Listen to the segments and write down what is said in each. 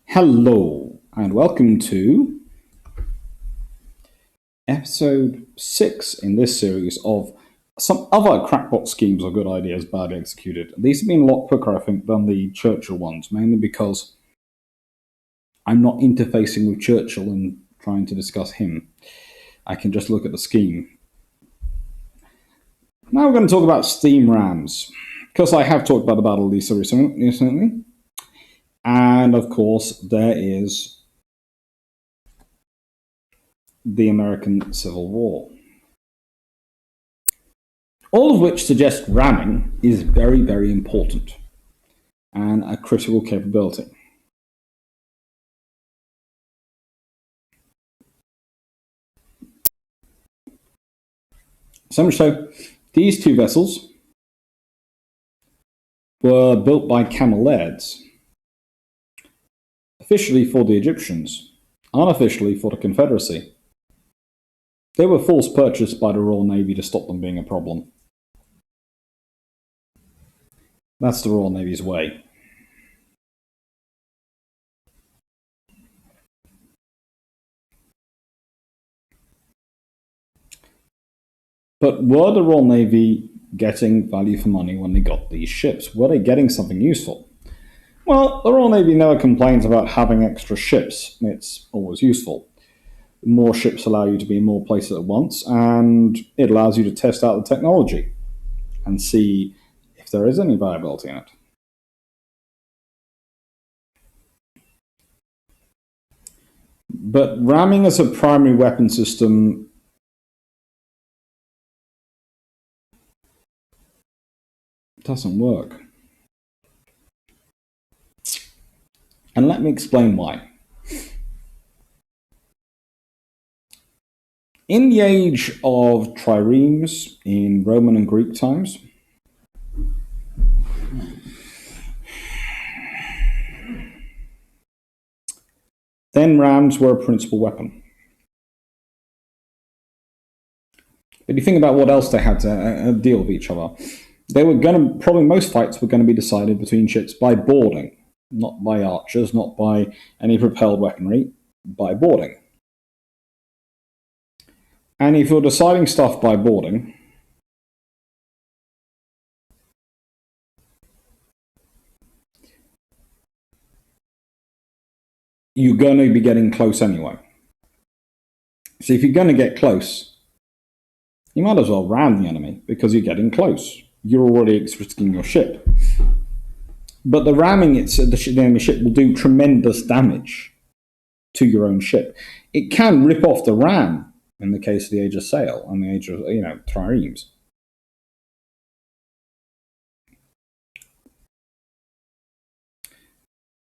Hello, and welcome to episode 6 in this series of some other crackpot schemes or good ideas badly executed. These have been a lot quicker, I think, than the Churchill ones, mainly because I'm not interfacing with Churchill and trying to discuss him. I can just look at the scheme. Now we're going to talk about steam rams, because I have talked about the Battle of Lisa recently. And of course, there is the American Civil War. All of which suggest ramming is very, very important and a critical capability. So much so, these two vessels were built by Camelids, officially for the Egyptians, unofficially for the Confederacy. They were force purchased by the Royal Navy to stop them being a problem. That's the Royal Navy's way. But were the Royal Navy getting value for money when they got these ships? Were they getting something useful? Well, the Royal Navy never complains about having extra ships. It's always useful. More ships allow you to be in more places at once, and it allows you to test out the technology and see if there is any viability in it. But ramming as a primary weapon system doesn't work. And let me explain why. In the age of triremes in Roman and Greek times, then rams were a principal weapon. But you think about what else they had to deal with each other. They were going to, probably most fights were going to be decided between ships by boarding, not by archers, not by any propelled weaponry, by boarding. And if you're deciding stuff by boarding, you're going to be getting close anyway. So if you're going to get close, you might as well ram the enemy because you're getting close. You're already risking your ship. But the ramming, the enemy ship will do tremendous damage to your own ship. It can rip off the ram in the case of the Age of Sail and the Age of triremes.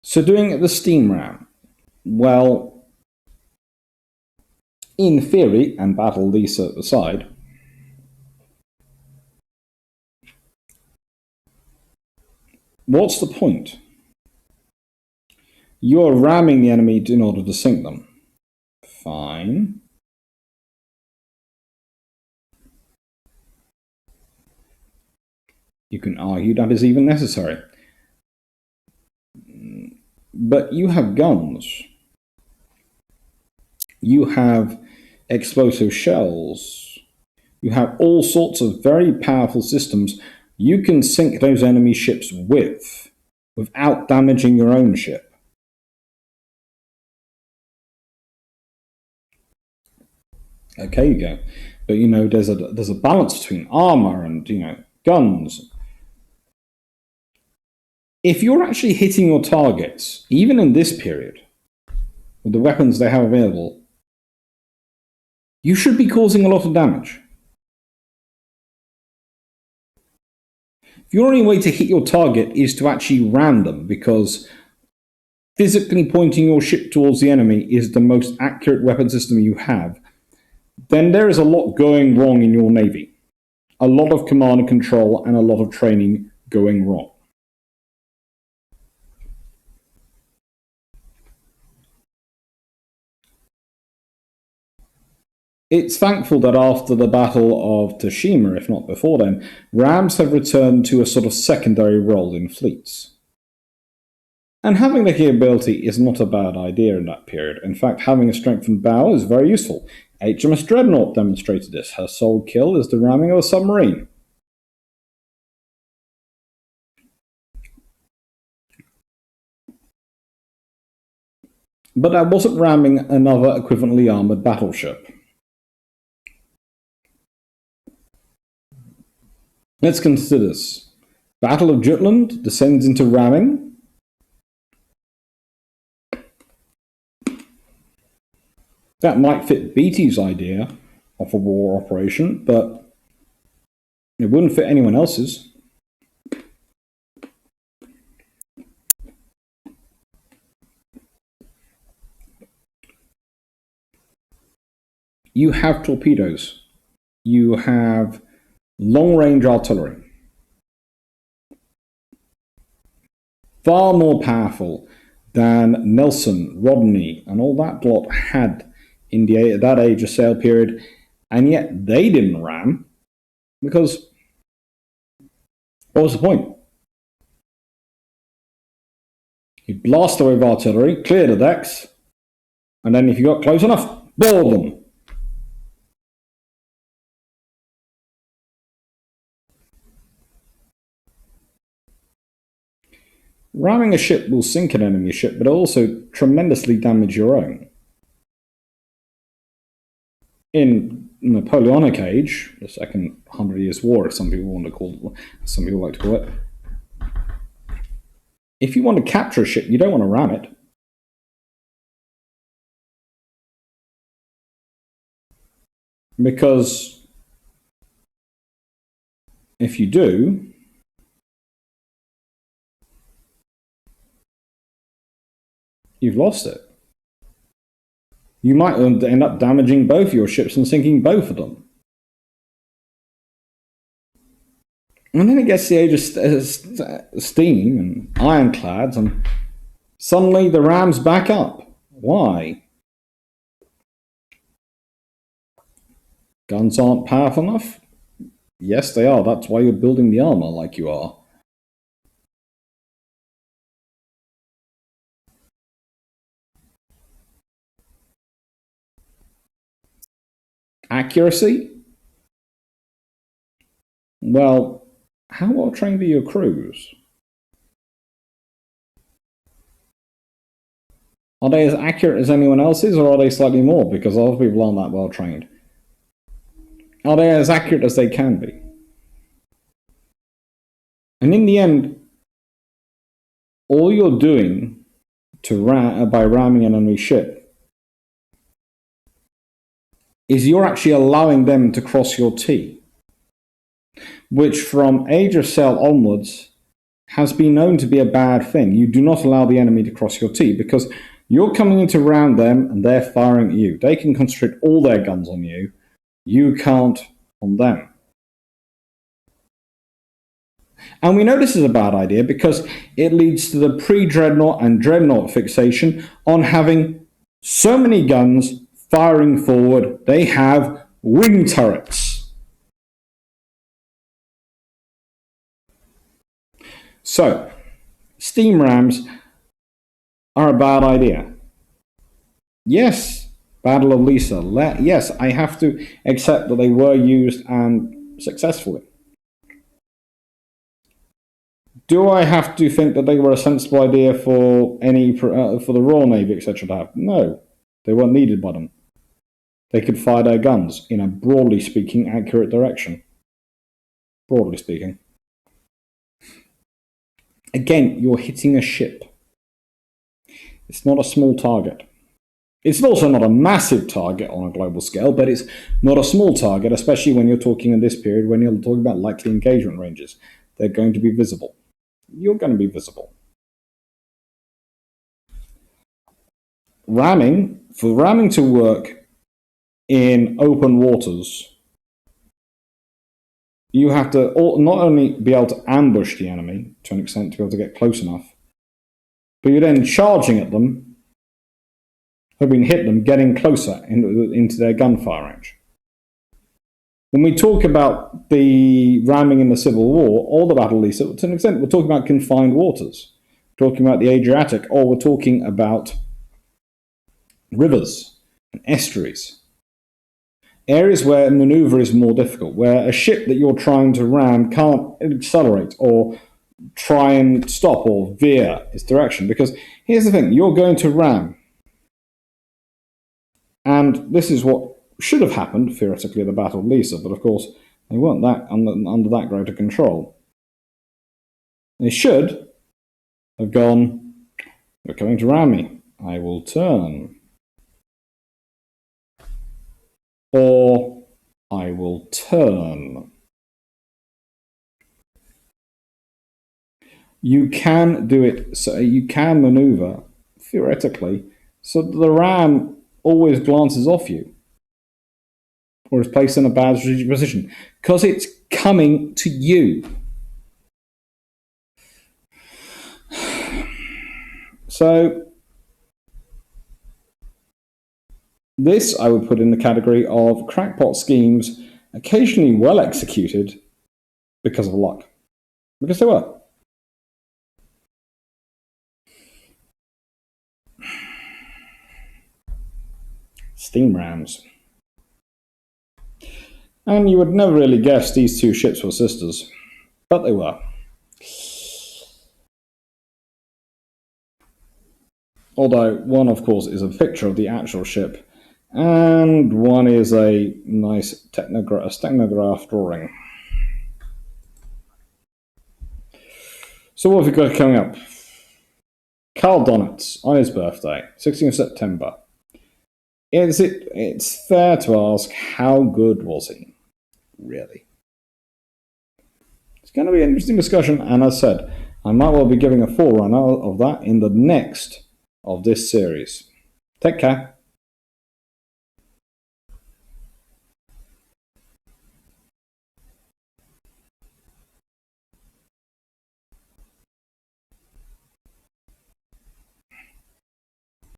So doing it the steam ram, well, in theory, and Battle Lisa at the side, what's the point? You're ramming the enemy in order to sink them. Fine. You can argue that is even necessary. But you have guns. You have explosive shells. You have all sorts of very powerful systems you can sink those enemy ships with without damaging your own ship. Okay, you go. But there's a balance between armor and guns. If you're actually hitting your targets, even in this period, with the weapons they have available, you should be causing a lot of damage. Your only way to hit your target is to actually ram them, because physically pointing your ship towards the enemy is the most accurate weapon system you have, then there is a lot going wrong in your navy. A lot of command and control and a lot of training going wrong. It's thankful that after the Battle of Tsushima, if not before then, rams have returned to a sort of secondary role in fleets. And having the capability is not a bad idea in that period. In fact, having a strengthened bow is very useful. HMS Dreadnought demonstrated this. Her sole kill is the ramming of a submarine. But that wasn't ramming another equivalently armoured battleship. Let's consider this. Battle of Jutland descends into ramming. That might fit Beatty's idea of a war operation, but it wouldn't fit anyone else's. You have torpedoes. You have long-range artillery. Far more powerful than Nelson, Rodney, and all that lot had in that age of sail period, and yet they didn't ram, because what was the point? You blast away with artillery, clear the decks, and then if you got close enough, board them. Ramming a ship will sink an enemy ship, but also tremendously damage your own. In Napoleonic age, the Second 100 Years' War, as some people like to call it, if you want to capture a ship, you don't want to ram it. Because if you do, you've lost it. You might end up damaging both your ships and sinking both of them. And then it gets the age of steam and ironclads, and suddenly the rams back up. Why? Guns aren't powerful enough? Yes, they are. That's why you're building the armor like you are. Accuracy? Well, how well trained are your crews? Are they as accurate as anyone else's, or are they slightly more because other people aren't that well trained? Are they as accurate as they can be? And in the end, all you're doing by ramming an enemy ship is you're actually allowing them to cross your T, which from Age of Sail onwards has been known to be a bad thing. You do not allow the enemy to cross your T, because you're coming in to round them and they're firing at you. They can concentrate all their guns on you. You can't on them. And we know this is a bad idea because it leads to the pre-dreadnought and dreadnought fixation on having so many guns firing forward. They have wing turrets. So, steam rams are a bad idea. Yes, Battle of Lisa. Yes, I have to accept that they were used and successfully. Do I have to think that they were a sensible idea for for the Royal Navy, etc. to have? No, they weren't needed by them. They could fire their guns in a, broadly speaking, accurate direction. Broadly speaking. Again, you're hitting a ship. It's not a small target. It's also not a massive target on a global scale, but it's not a small target, especially when you're talking in this period, when you're talking about likely engagement ranges. They're going to be visible. You're going to be visible. For ramming to work in open waters, you have to not only be able to ambush the enemy to an extent to be able to get close enough, but you're then charging at them, hoping to hit them, getting closer into their gunfire range. When we talk about the ramming in the Civil War or the Battle of Lisa, to an extent, we're talking about confined waters. We're talking about the Adriatic, or we're talking about rivers and estuaries. Areas where maneuver is more difficult, where a ship that you're trying to ram can't accelerate or try and stop or veer its direction. Because here's the thing, you're going to ram. And this is what should have happened, theoretically, at the Battle of Lisa, but of course, they weren't that under that great a control. They should have gone, "You're coming to ram me. I will turn." Or, "I will turn." You can do it, so you can maneuver, theoretically, so that the ram always glances off you, or is placed in a bad strategic position, because it's coming to you. So, this I would put in the category of crackpot schemes, occasionally well executed because of luck. Because they were. Steam rams. And you would never really guess these two ships were sisters, but they were. Although one, of course, is a picture of the actual ship, and one is a nice technograph drawing. So what have we got coming up? Karl Donitz, on his birthday, 16th of September. It's fair to ask, how good was he? Really? It's going to be an interesting discussion, and as I said, I might well be giving a forerunner of that in the next of this series. Take care.